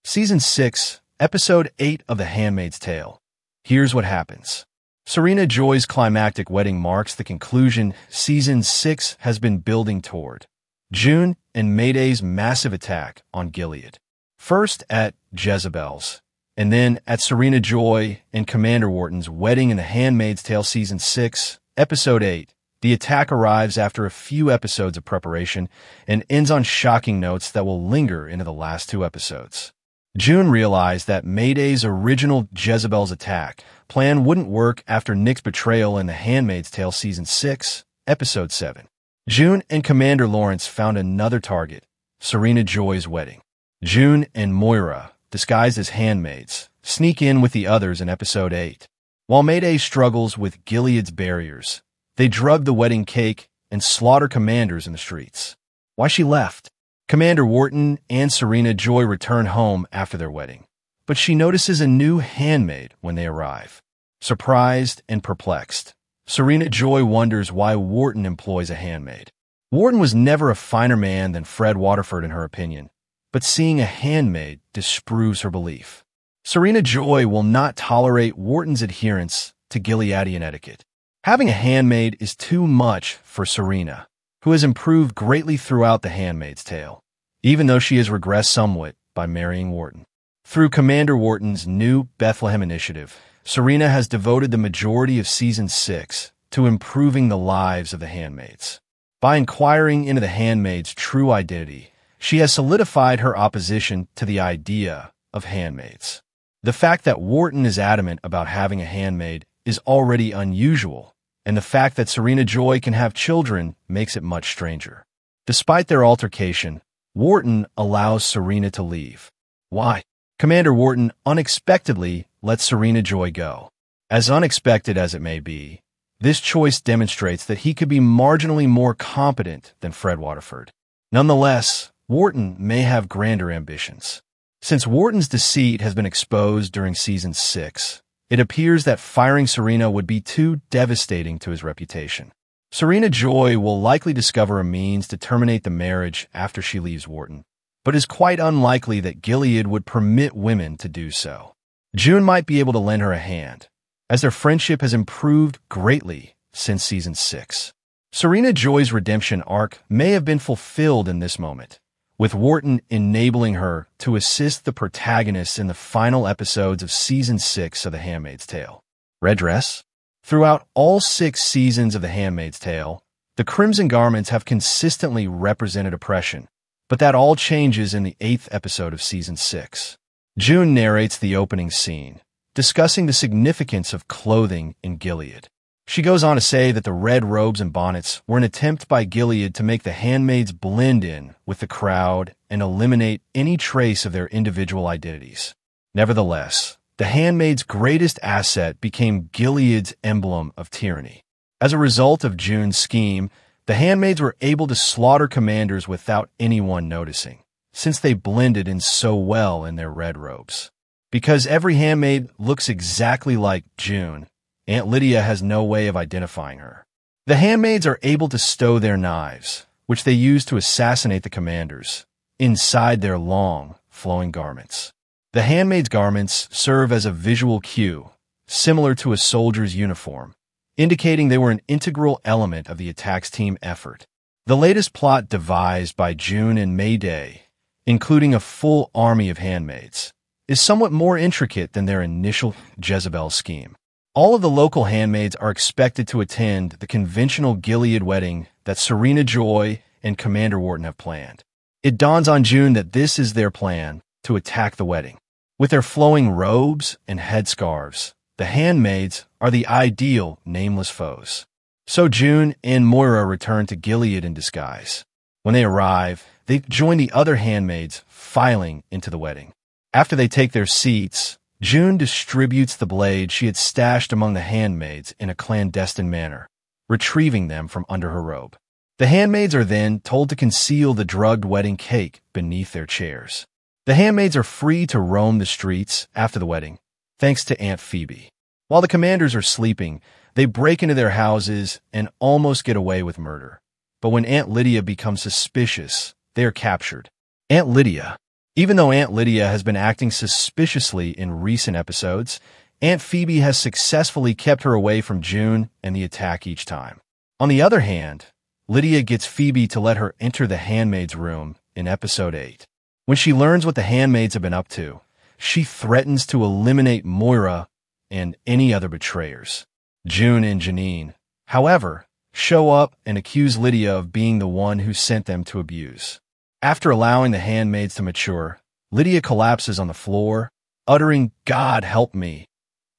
Season 6, Episode 8 of The Handmaid's Tale. Here's what happens. Serena Joy's climactic wedding marks the conclusion Season 6 has been building toward. June and Mayday's massive attack on Gilead. First at Jezebel's, and then at Serena Joy and Commander Wharton's wedding in The Handmaid's Tale Season 6, Episode 8. The attack arrives after a few episodes of preparation and ends on shocking notes that will linger into the last two episodes. June realized that Mayday's original Jezebel's attack plan wouldn't work after Nick's betrayal in The Handmaid's Tale Season 6, Episode 7. June and Commander Lawrence found another target, Serena Joy's wedding. June and Moira, disguised as handmaids, sneak in with the others in Episode 8. While Mayday struggles with Gilead's barriers, they drug the wedding cake and slaughter commanders in the streets. Why she left? Commander Wharton and Serena Joy return home after their wedding, but she notices a new handmaid when they arrive. Surprised and perplexed, Serena Joy wonders why Wharton employs a handmaid. Wharton was never a finer man than Fred Waterford in her opinion, but seeing a handmaid disproves her belief. Serena Joy will not tolerate Wharton's adherence to Gileadian etiquette. Having a handmaid is too much for Serena, who has improved greatly throughout The Handmaid's Tale, even though she has regressed somewhat by marrying Wharton. Through Commander Wharton's new Bethlehem initiative, Serena has devoted the majority of Season 6 to improving the lives of the handmaids. By inquiring into the handmaid's true identity, she has solidified her opposition to the idea of handmaids. The fact that Wharton is adamant about having a handmaid is already unusual, and the fact that Serena Joy can have children makes it much stranger. Despite their altercation, Wharton allows Serena to leave. Why? Commander Wharton unexpectedly lets Serena Joy go. As unexpected as it may be, this choice demonstrates that he could be marginally more competent than Fred Waterford. Nonetheless, Wharton may have grander ambitions. Since Wharton's deceit has been exposed during Season 6, it appears that firing Serena would be too devastating to his reputation. Serena Joy will likely discover a means to terminate the marriage after she leaves Wharton, but is quite unlikely that Gilead would permit women to do so. June might be able to lend her a hand, as their friendship has improved greatly since Season 6. Serena Joy's redemption arc may have been fulfilled in this moment, with Wharton enabling her to assist the protagonists in the final episodes of Season 6 of The Handmaid's Tale. Red dress? Throughout all 6 seasons of The Handmaid's Tale, the Crimson Garments have consistently represented oppression, but that all changes in the 8th episode of Season 6. June narrates the opening scene, discussing the significance of clothing in Gilead. She goes on to say that the red robes and bonnets were an attempt by Gilead to make the handmaids blend in with the crowd and eliminate any trace of their individual identities. Nevertheless, the handmaids' greatest asset became Gilead's emblem of tyranny. As a result of June's scheme, the handmaids were able to slaughter commanders without anyone noticing, since they blended in so well in their red robes. Because every handmaid looks exactly like June, Aunt Lydia has no way of identifying her. The handmaids are able to stow their knives, which they use to assassinate the commanders, inside their long, flowing garments. The handmaids' garments serve as a visual cue, similar to a soldier's uniform, indicating they were an integral element of the attack's team effort. The latest plot devised by June and Mayday, including a full army of handmaids, is somewhat more intricate than their initial Jezebel scheme. All of the local handmaids are expected to attend the conventional Gilead wedding that Serena Joy and Commander Wharton have planned. It dawns on June that this is their plan to attack the wedding. With their flowing robes and headscarves, the handmaids are the ideal nameless foes. So June and Moira return to Gilead in disguise. When they arrive, they join the other handmaids filing into the wedding. After they take their seats, June distributes the blade she had stashed among the handmaids in a clandestine manner, retrieving them from under her robe. The handmaids are then told to conceal the drugged wedding cake beneath their chairs. The handmaids are free to roam the streets after the wedding, thanks to Aunt Phoebe. While the commanders are sleeping, they break into their houses and almost get away with murder. But when Aunt Lydia becomes suspicious, they are captured. Aunt Lydia, Even though Aunt Lydia has been acting suspiciously in recent episodes, Aunt Phoebe has successfully kept her away from June and the attack each time. On the other hand, Lydia gets Phoebe to let her enter the handmaid's room in episode 8. When she learns what the handmaids have been up to, she threatens to eliminate Moira and any other betrayers. June and Janine, however, show up and accuse Lydia of being the one who sent them to abuse. After allowing the handmaids to mature, Lydia collapses on the floor, uttering, "God help me,"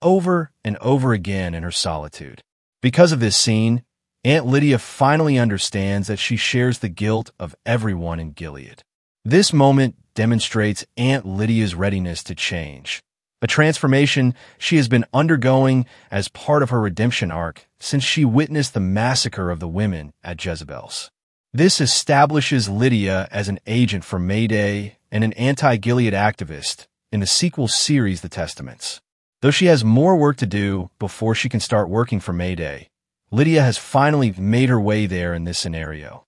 over and over again in her solitude. Because of this scene, Aunt Lydia finally understands that she shares the guilt of everyone in Gilead. This moment demonstrates Aunt Lydia's readiness to change, a transformation she has been undergoing as part of her redemption arc since she witnessed the massacre of the women at Jezebel's. This establishes Lydia as an agent for Mayday and an anti-Gilead activist in the sequel series The Testaments. Though she has more work to do before she can start working for Mayday, Lydia has finally made her way there in this scenario.